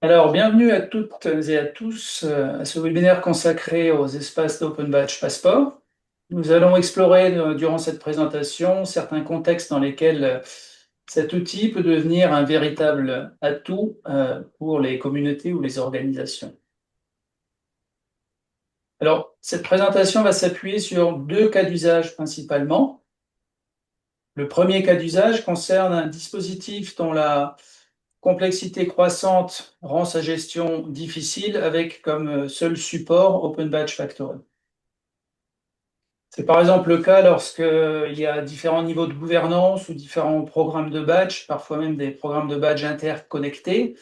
Alors, bienvenue à toutes et à tous à ce webinaire consacré aux espaces d'Open Badge Passport. Nous allons explorer durant cette présentation certains contextes dans lesquels cet outil peut devenir un véritable atout pour les communautés ou les organisations. Alors, cette présentation va s'appuyer sur deux cas d'usage principalement. Le premier cas d'usage concerne un dispositif dont la complexité croissante rend sa gestion difficile avec comme seul support Open Badge Factory. C'est par exemple le cas lorsqu'il y a différents niveaux de gouvernance ou différents programmes de badge, parfois même des programmes de badge interconnectés,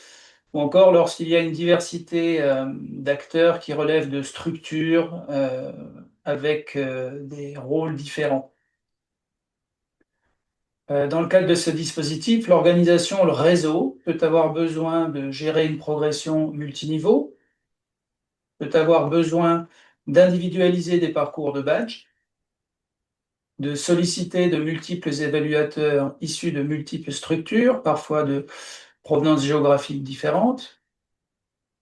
ou encore lorsqu'il y a une diversité d'acteurs qui relèvent de structures avec des rôles différents. Dans le cadre de ce dispositif, l'organisation, le réseau, peut avoir besoin de gérer une progression multiniveau, peut avoir besoin d'individualiser des parcours de badge, de solliciter de multiples évaluateurs issus de multiples structures, parfois de provenance géographique différentes,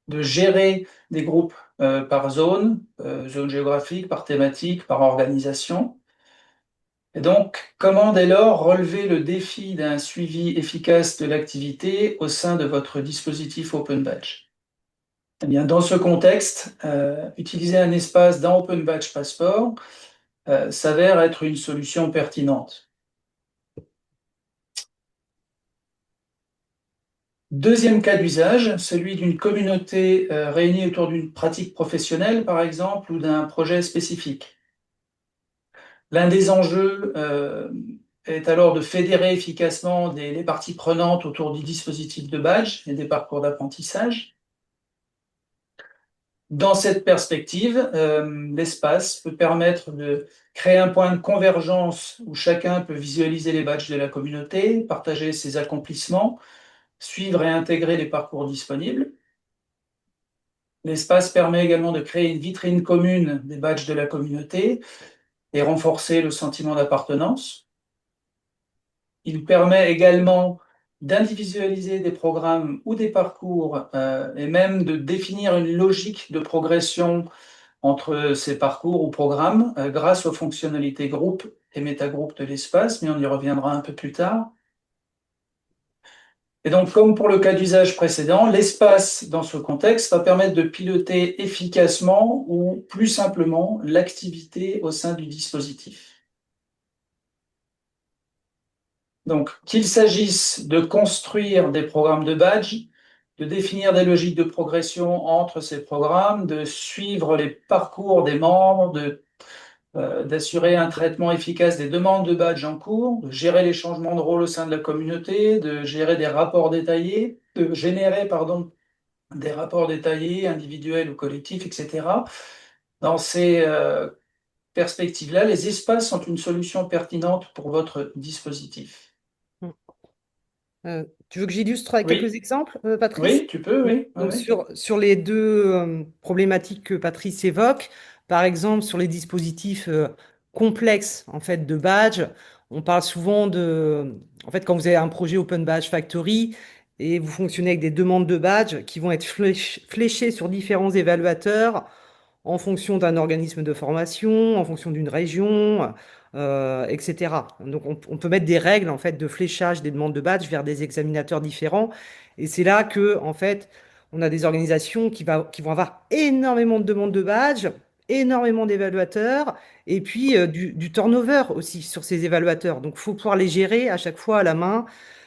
de gérer des groupes par zone géographique, par thématique, par organisation. Et donc, comment dès lors relever le défi d'un suivi efficace de l'activité au sein de votre dispositif Open Badge? Eh bien, dans ce contexte, utiliser un espace dans Open Badge Passport s'avère être une solution pertinente. Deuxième cas d'usage, celui d'une communauté réunie autour d'une pratique professionnelle, par exemple, ou d'un projet spécifique. L'un des enjeux est alors de fédérer efficacement les parties prenantes autour du dispositif de badge et des parcours d'apprentissage. Dans cette perspective, l'espace peut permettre de créer un point de convergence où chacun peut visualiser les badges de la communauté, partager ses accomplissements, suivre et intégrer les parcours disponibles. L'espace permet également de créer une vitrine commune des badges de la communauté et renforcer le sentiment d'appartenance. Il permet également d'individualiser des programmes ou des parcours et même de définir une logique de progression entre ces parcours ou programmes grâce aux fonctionnalités groupe et métagroupe de l'espace, mais on y reviendra un peu plus tard. Et donc, comme pour le cas d'usage précédent, l'espace dans ce contexte va permettre de piloter efficacement ou plus simplement l'activité au sein du dispositif. Donc, qu'il s'agisse de construire des programmes de badge, de définir des logiques de progression entre ces programmes, de suivre les parcours des membres, d'assurer un traitement efficace des demandes de badge en cours, de gérer les changements de rôle au sein de la communauté, de gérer des rapports détaillés, de générer, pardon, des rapports détaillés, individuels ou collectifs, etc. Dans ces perspectives-là, les espaces sont une solution pertinente pour votre dispositif. Tu veux que j'illustre avec quelques Oui, exemples, Patrice? oui, tu peux, oui. Oui, Donc oui. sur les deux problématiques que Patrice évoque, par exemple sur les dispositifs complexes en fait de badge, on parle souvent en fait quand vous avez un projet Open Badge Factory et vous fonctionnez avec des demandes de badge qui vont être fléchées sur différents évaluateurs en fonction d'un organisme de formation, en fonction d'une région, etc. Donc on peut mettre des règles en fait de fléchage des demandes de badge vers des examinateurs différents. Et c'est là que en fait on a des organisations qui vont avoir énormément de demandes de badge, énormément d'évaluateurs, et puis du turnover aussi sur ces évaluateurs. Donc il faut pouvoir les gérer à chaque fois à la main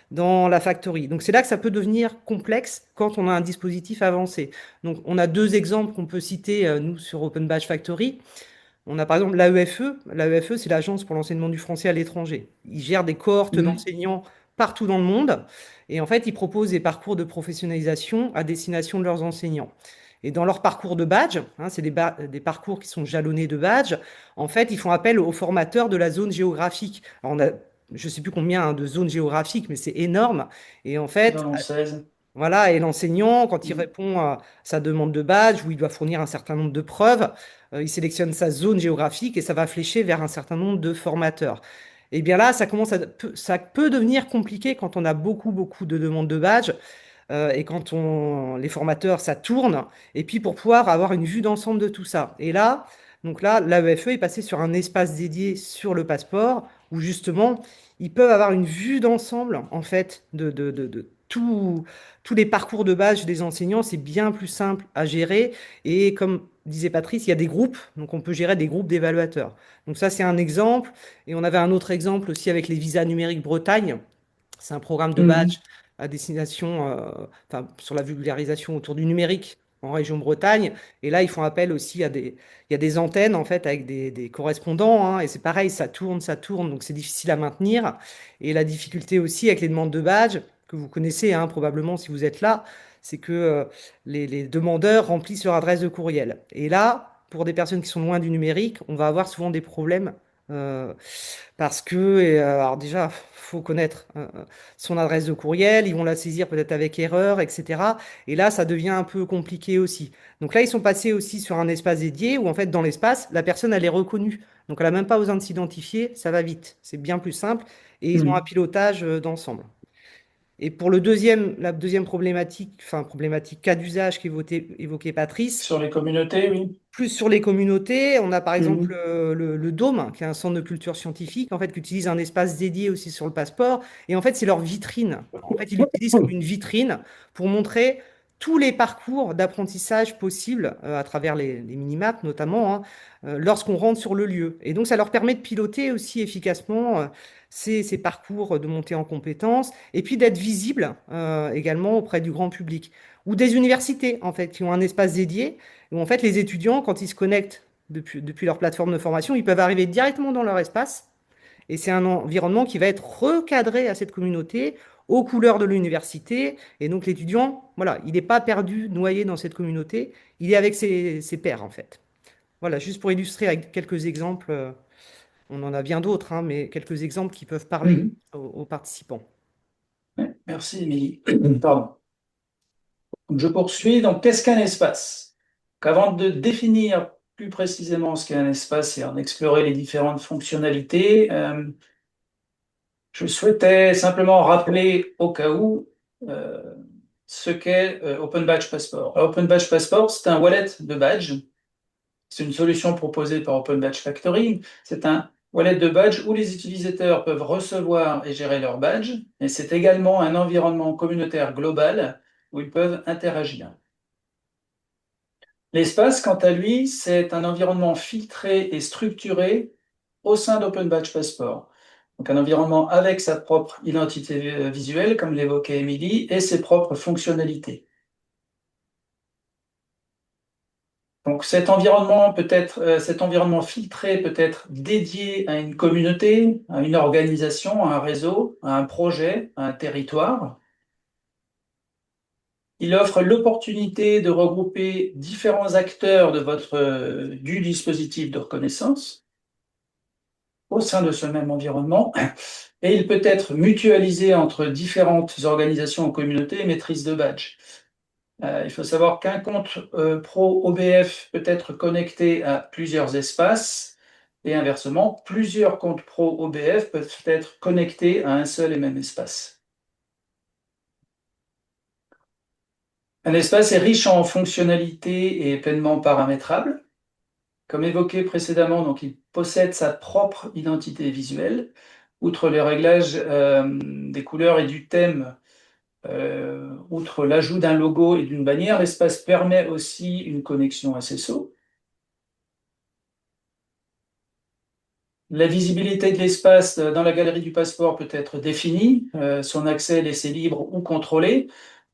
dans la factory. Donc c'est là que ça peut devenir complexe quand on a un dispositif avancé. Donc on a deux exemples qu'on peut citer, nous, sur Open Badge Factory. On a par exemple l'AEFE. L'AEFE, c'est l'Agence pour l'enseignement du français à l'étranger. Ils gèrent des cohortes Mhm. d'enseignants partout dans le monde. Et en fait, ils proposent des parcours de professionnalisation à destination de leurs enseignants. Et dans leur parcours de badge, hein, c'est des parcours qui sont jalonnés de badge, en fait, ils font appel aux formateurs de la zone géographique. Alors, on a, je ne sais plus combien hein, de zones géographiques, mais c'est énorme. Et en Ils fait, en ont 16. voilà, et l'enseignant, quand il Mhm. répond à sa demande de badge, où il doit fournir un certain nombre de preuves, il sélectionne sa zone géographique et ça va flécher vers un certain nombre de formateurs. Et bien là, ça peut devenir compliqué quand on a beaucoup, beaucoup de demandes de badge, et quand les formateurs, ça tourne, et puis pour pouvoir avoir une vue d'ensemble de tout ça. Et là, donc là, l'AEFE est passé sur un espace dédié sur le passeport, où justement, ils peuvent avoir une vue d'ensemble, en fait, de tous les parcours de base des enseignants. C'est bien plus simple à gérer. Et comme disait Patrice, il y a des groupes, donc on peut gérer des groupes d'évaluateurs. Donc ça, c'est un exemple. Et on avait un autre exemple aussi avec les visas numériques Bretagne. C'est un programme de badge Mhm. à destination, enfin, sur la vulgarisation autour du numérique en région Bretagne. Et là, ils font appel aussi il y a des antennes en fait avec des correspondants, hein, et c'est pareil, ça tourne, donc c'est difficile à maintenir. Et la difficulté aussi avec les demandes de badge, que vous connaissez hein, probablement si vous êtes là, c'est que les demandeurs remplissent leur adresse de courriel. Et là, pour des personnes qui sont loin du numérique, on va avoir souvent des problèmes. Parce que, alors déjà, faut connaître son adresse de courriel, ils vont la saisir peut-être avec erreur, etc. Et là, ça devient un peu compliqué aussi. Donc là, ils sont passés aussi sur un espace dédié où, en fait, dans l'espace, la personne, elle est reconnue. Donc elle n'a même pas besoin de s'identifier, ça va vite. C'est bien plus simple. Et ils ont un Mhm. pilotage d'ensemble. Et pour la deuxième problématique, enfin problématique cas d'usage évoquait Patrice, Sur les communautés, oui. plus sur les communautés, on a par exemple Mhm. le Dôme, qui est un centre de culture scientifique, en fait, qui utilise un espace dédié aussi sur le passeport. Et en fait, c'est leur vitrine. En fait, ils l'utilisent comme une vitrine pour montrer tous les parcours d'apprentissage possibles à travers les minimaps notamment, hein, lorsqu'on rentre sur le lieu. Et donc, ça leur permet de piloter aussi efficacement ces parcours de montée en compétences et puis d'être visible également auprès du grand public. Ou des universités, en fait, qui ont un espace dédié où en fait les étudiants, quand ils se connectent depuis leur plateforme de formation, ils peuvent arriver directement dans leur espace et c'est un environnement qui va être recadré à cette communauté, aux couleurs de l'université. Et donc l'étudiant, voilà, il n'est pas perdu, noyé dans cette communauté, il est avec ses pairs en fait. Voilà, juste pour illustrer avec quelques exemples, on en a bien d'autres, hein, mais quelques exemples qui peuvent parler Mhm. aux participants. Ouais, merci, Émilie. Pardon. Donc, je poursuis. Donc, qu'est-ce qu'un espace? Donc, avant de définir plus précisément ce qu'est un espace et en explorer les différentes fonctionnalités, je souhaitais simplement rappeler au cas où euh, ce qu'est Open Badge Passport. Alors, Open Badge Passport, c'est un wallet de badge. C'est une solution proposée par Open Badge Factory. C'est un wallet de badge où les utilisateurs peuvent recevoir et gérer leurs badges. Et c'est également un environnement communautaire global où ils peuvent interagir. L'espace, quant à lui, c'est un environnement filtré et structuré au sein d'Open Badge Passport. Donc un environnement avec sa propre identité visuelle, comme l'évoquait Émilie, et ses propres fonctionnalités. Donc cet environnement filtré peut être dédié à une communauté, à une organisation, à un réseau, à un projet, à un territoire. Il offre l'opportunité de regrouper différents acteurs du dispositif de reconnaissance au sein de ce même environnement, et il peut être mutualisé entre différentes organisations ou communautés émettrices de badges. Il faut savoir qu'un compte pro OBF peut être connecté à plusieurs espaces et inversement, plusieurs comptes pro OBF peuvent être connectés à un seul et même espace. Un espace est riche en fonctionnalités et pleinement paramétrable. Comme évoqué précédemment, donc il possède sa propre identité visuelle. Outre les réglages des couleurs et du thème, outre l'ajout d'un logo et d'une bannière, l'espace permet aussi une connexion SSO. La visibilité de l'espace dans la galerie du passeport peut être définie, son accès laissé libre ou contrôlé,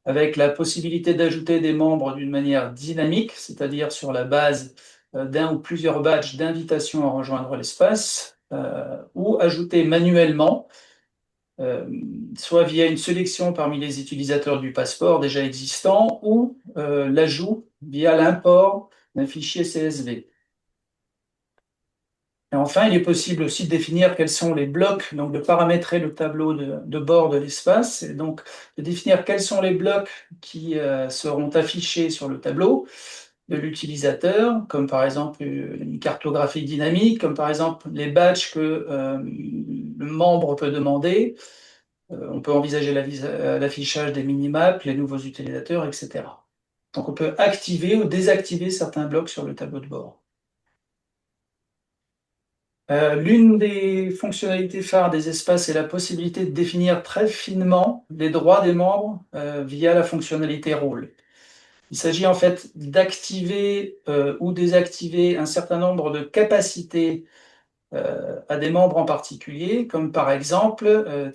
avec la possibilité d'ajouter des membres d'une manière dynamique, c'est-à-dire sur la base d'un ou plusieurs badges d'invitation à rejoindre l'espace, ou ajouter manuellement, euh, soit via une sélection parmi les utilisateurs du passeport déjà existant, ou l'ajout via l'import d'un fichier CSV. Et enfin, il est possible aussi de définir quels sont les blocs, donc de paramétrer le tableau de bord de l'espace, et donc de définir quels sont les blocs qui seront affichés sur le tableau de l'utilisateur, comme par exemple une cartographie dynamique, comme par exemple les badges que le membre peut demander, On peut envisager l'affichage des minimaps, les nouveaux utilisateurs, etc. Donc on peut activer ou désactiver certains blocs sur le tableau de bord. L'une des fonctionnalités phares des espaces est la possibilité de définir très finement les droits des membres via la fonctionnalité rôle. Il s'agit en fait d'activer ou désactiver un certain nombre de capacités à des membres en particulier, comme par exemple,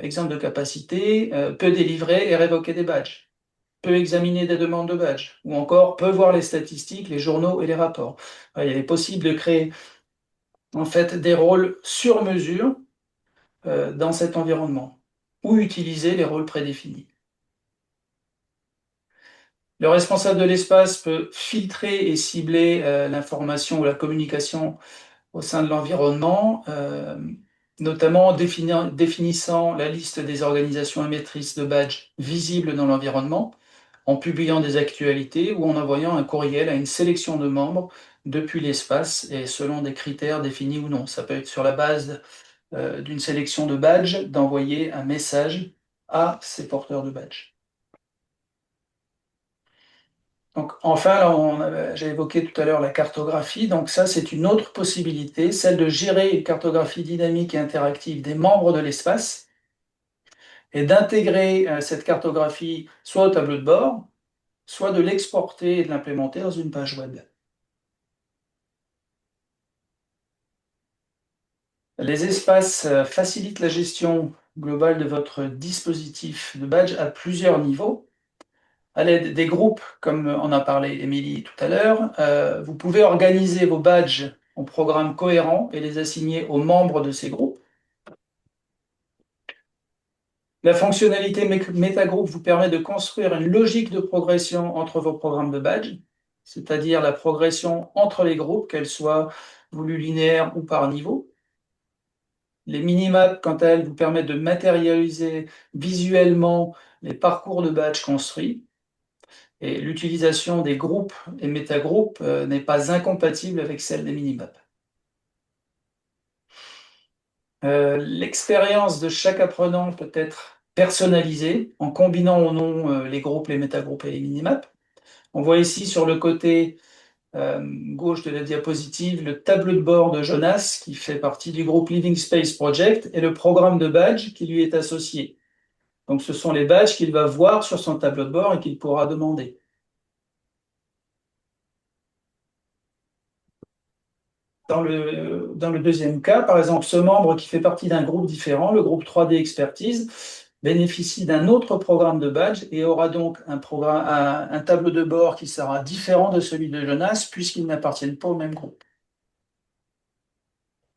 exemple de capacité, peut délivrer et révoquer des badges, peut examiner des demandes de badges, ou encore peut voir les statistiques, les journaux et les rapports. Il est possible de créer en fait des rôles sur mesure dans cet environnement, ou utiliser les rôles prédéfinis. Le responsable de l'espace peut filtrer et cibler l'information ou la communication au sein de l'environnement, notamment en définissant la liste des organisations émettrices de badges visibles dans l'environnement, en publiant des actualités ou en envoyant un courriel à une sélection de membres depuis l'espace et selon des critères définis ou non. Ça peut être sur la base d'une sélection de badges, d'envoyer un message à ces porteurs de badges. Donc, enfin, là, j'ai évoqué tout à l'heure la cartographie. Donc ça, c'est une autre possibilité, celle de gérer une cartographie dynamique et interactive des membres de l'espace et d'intégrer cette cartographie soit au tableau de bord, soit de l'exporter et de l'implémenter dans une page web. Les espaces facilitent la gestion globale de votre dispositif de badge à plusieurs niveaux. À l'aide des groupes, comme en a parlé Émilie tout à l'heure, vous pouvez organiser vos badges en programmes cohérents et les assigner aux membres de ces groupes. La fonctionnalité Metagroup vous permet de construire une logique de progression entre vos programmes de badge, c'est-à-dire la progression entre les groupes, qu'elle soit voulue linéaire ou par niveau. Les minimaps, quant à elles, vous permettent de matérialiser visuellement les parcours de badge construits. Et l'utilisation des groupes et métagroupes n'est pas incompatible avec celle des minimaps. L'expérience de chaque apprenant peut être personnalisée en combinant ou non les groupes, les métagroupes et les minimaps. On voit ici sur le côté gauche de la diapositive le tableau de bord de Jonas qui fait partie du groupe Living Space Project et le programme de badge qui lui est associé. Donc ce sont les badges qu'il va voir sur son tableau de bord et qu'il pourra demander. Dans le deuxième cas, par exemple, ce membre qui fait partie d'un groupe différent, le groupe 3D Expertise, bénéficie d'un autre programme de badge et aura donc un tableau de bord qui sera différent de celui de Jonas puisqu'ils n'appartiennent pas au même groupe.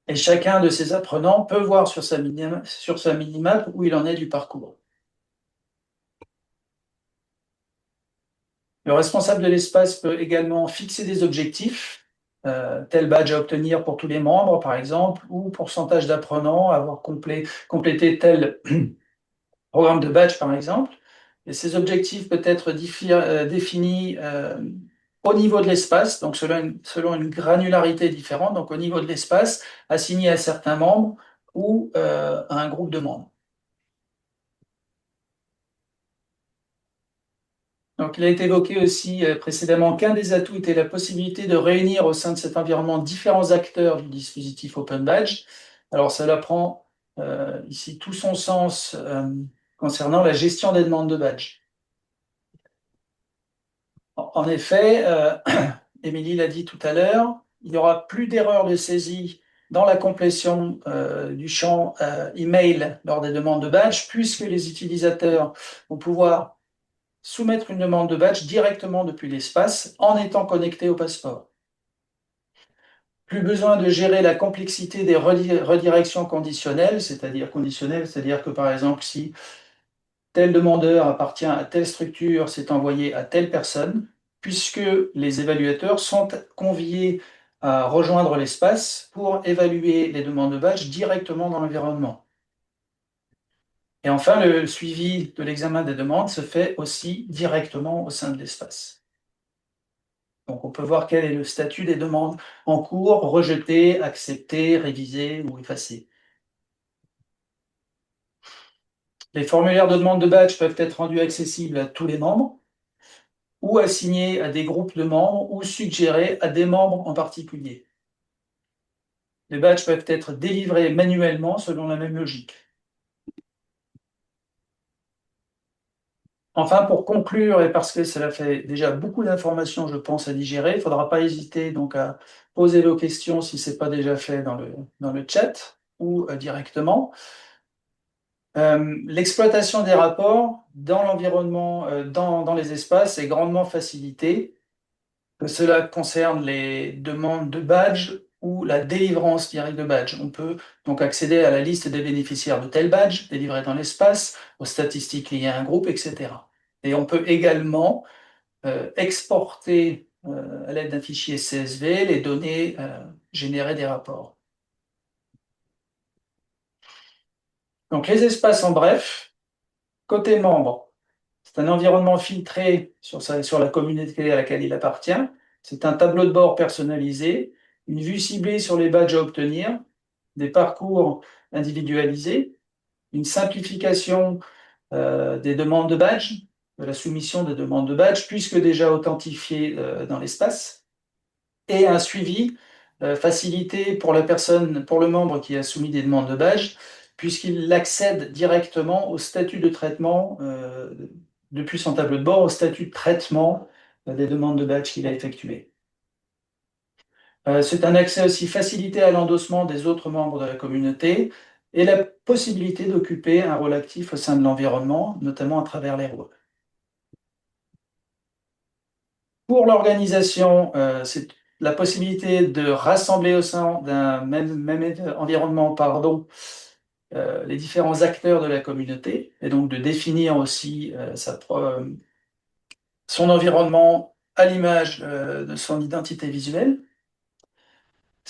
Et chacun de ces apprenants peut voir sur sa minimap où il en est du parcours. Le responsable de l'espace peut également fixer des objectifs, tel badge à obtenir pour tous les membres, par exemple, ou pourcentage d'apprenants, avoir complété tel programme de badge, par exemple. Et ces objectifs peuvent être définis au niveau de l'espace, donc selon une granularité différente, donc au niveau de l'espace, assigné à certains membres ou à un groupe de membres. Donc, il a été évoqué aussi précédemment qu'un des atouts était la possibilité de réunir au sein de cet environnement différents acteurs du dispositif Open Badge. Alors, cela prend ici tout son sens concernant la gestion des demandes de badge. En effet, Émilie l'a dit tout à l'heure, il n'y aura plus d'erreurs de saisie dans la complétion du champ email lors des demandes de badge, puisque les utilisateurs vont pouvoir soumettre une demande de badge directement depuis l'espace en étant connecté au passeport. Plus besoin de gérer la complexité des redirections conditionnelles, c'est-à-dire que par exemple, si tel demandeur appartient à telle structure, c'est envoyé à telle personne, puisque les évaluateurs sont conviés à rejoindre l'espace pour évaluer les demandes de badge directement dans l'environnement. Et enfin, le suivi de l'examen des demandes se fait aussi directement au sein de l'espace. Donc on peut voir quel est le statut des demandes en cours, rejetées, acceptées, révisées ou effacées. Les formulaires de demande de badge peuvent être rendus accessibles à tous les membres ou assignés à des groupes de membres ou suggérés à des membres en particulier. Les badges peuvent être délivrés manuellement selon la même logique. Enfin, pour conclure, et parce que cela fait déjà beaucoup d'informations, je pense, à digérer, il ne faudra pas hésiter donc à poser vos questions si ce n'est pas déjà fait dans le chat ou directement. L'exploitation des rapports dans l'environnement, dans les espaces est grandement facilitée, que cela concerne les demandes de badge ou la délivrance directe de badge. On peut donc accéder à la liste des bénéficiaires de tel badge délivré dans l'espace, aux statistiques liées à un groupe, etc. Et on peut également exporter à l'aide d'un fichier CSV les données générées des rapports. Donc les espaces en bref, côté membre, c'est un environnement filtré sur la communauté à laquelle il appartient. C'est un tableau de bord personnalisé, une vue ciblée sur les badges à obtenir, des parcours individualisés, une simplification des demandes de badges, de la soumission des demandes de badges, puisque déjà authentifiées dans l'espace, et un suivi facilité pour la personne, pour le membre qui a soumis des demandes de badge, puisqu'il accède directement au statut de traitement, depuis son tableau de bord, au statut de traitement des demandes de badge qu'il a effectuées. C'est un accès aussi facilité à l'endossement des autres membres de la communauté et la possibilité d'occuper un rôle actif au sein de l'environnement, notamment à travers les rôles. Pour l'organisation, c'est la possibilité de rassembler au sein d'un même environnement, pardon, les différents acteurs de la communauté, et donc de définir aussi son environnement à l'image de son identité visuelle.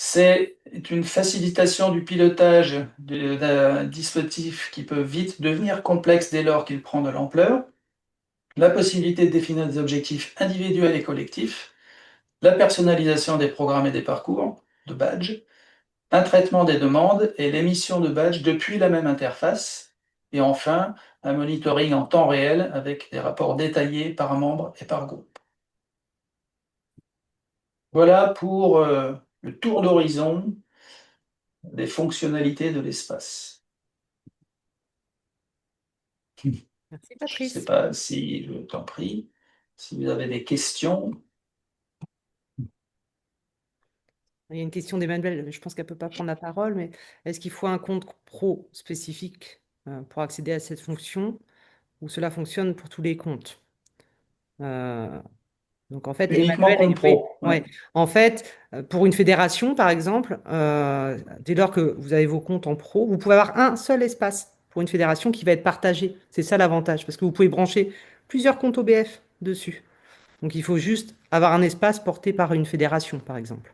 C'est une facilitation du pilotage d'un dispositif qui peut vite devenir complexe dès lors qu'il prend de l'ampleur, la possibilité de définir des objectifs individuels et collectifs, la personnalisation des programmes et des parcours de badge, un traitement des demandes et l'émission de badge depuis la même interface, et enfin un monitoring en temps réel avec des rapports détaillés par membre et par groupe. Voilà pour le tour d'horizon des fonctionnalités de l'espace. Merci Je ne sais Patrice. pas si, je t'en prie, si vous avez des questions. Il y a une question d'Emmanuel, je pense qu'elle ne peut pas prendre la parole, mais est-ce qu'il faut un compte pro spécifique pour accéder à cette fonction ou cela fonctionne pour tous les comptes? Euh, donc en fait, Uniquement Emmanuel, compte oui, pro. Ouais. ouais. En fait, pour une fédération, par exemple, dès lors que vous avez vos comptes en pro, vous pouvez avoir un seul espace pour une fédération qui va être partagé. C'est ça l'avantage, parce que vous pouvez brancher plusieurs comptes OBF dessus. Donc il faut juste avoir un espace porté par une fédération, par exemple.